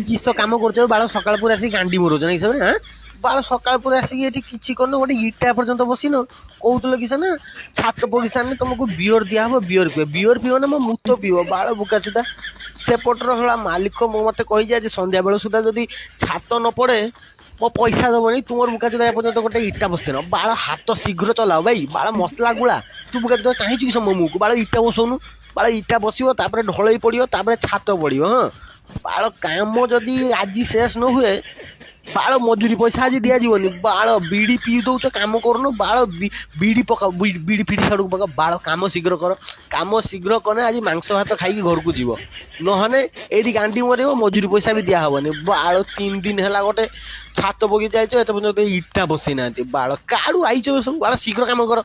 କିସ କାମ କରୁଛ ବାଳ ସକାଳ ପୁରା ଆସିକି ଗାଣ୍ଡି ମରୁଛ ନାଇଁ ସବୁ ହଁ ବାଳ ସକାଳ ପୁରା ଆସିକି ଏଠି କିଛି କରୁନ ଗୋଟେ ଇଟା ପର୍ଯ୍ୟନ୍ତ ବସିନ କହୁଥିଲ କିସ ନା ଛାତ ବଗିଚାରେ ତମକୁ ବିଅର ଦିଆହବ ବିଅର ପିଅ ନା ମୋ ମୁତ ପିଅ ବାଳ ବୁକା ସୁଧା ସେପଟର ହେଲା ମାଲିକ ମତେ କହିଛି ଆଜି ସନ୍ଧ୍ୟା ବେଳ ସୁଦ୍ଧା ଯଦି ଛାତ ନ ପଡେ ମୋ ପଇସା ଦବନି ତୁମର ବୁକା ସୁଧା ଏପର୍ଯ୍ୟନ୍ତ ଗୋଟେ ଇଟା ବସିନ ବାଳ ହାତ ଶୀଘ୍ର ଚଲାଅ ଭାଇ ବାଳ ମସଲା ଗୁଳା ତୁ ବୁକା ସୁଧା ଚାହିଁଛୁ କି ମୋ ମୁହଁକୁ ବାଳ ଇଟା ବସଉନୁ ବାଳ ଇଟା ବସିବ ତାପରେ ଢଳେଇ ପଡିବ ତାପରେ ଛାତ ପଡିବ ହଁ ବାଳ କାମ ଯଦି ଆଜି ଶେଷ ନ ହୁଏ ବାଳ ମଜୁରୀ ପଇସା ଆଜି ଦିଆଯିବନି ବାଳ ବିଡି ପିଇ ଦଉଛ କାମ କରୁନ ବାଳ ବିଡି ପକାଅ ବିଡି ଫିଡି ଛାଡକୁ ପକାଅ ବାଳ କାମ ଶୀଘ୍ର କର କାମ ଶୀଘ୍ର କଲେ ଆଜି ମାଂସ ଭାତ ଖାଇକି ଘରକୁ ଯିବ ନହେଲେ ଏଇଠି ଗାଣ୍ଡି ମରିବ ମଜୁରୀ ପଇସା ବି ଦିଆହବନି ବାଳ 3 ଦିନ ହେଲା ଗୋଟେ ଛାତ ବଗିଚା ଯାଇଛ ଏତେ ପର୍ଯ୍ୟନ୍ତ ଇଟା ବସେଇ ନାହାନ୍ତି ବାଳ କାଡୁ ଆଇଛ ସବୁ ବାଳ ଶୀଘ୍ର କାମ କର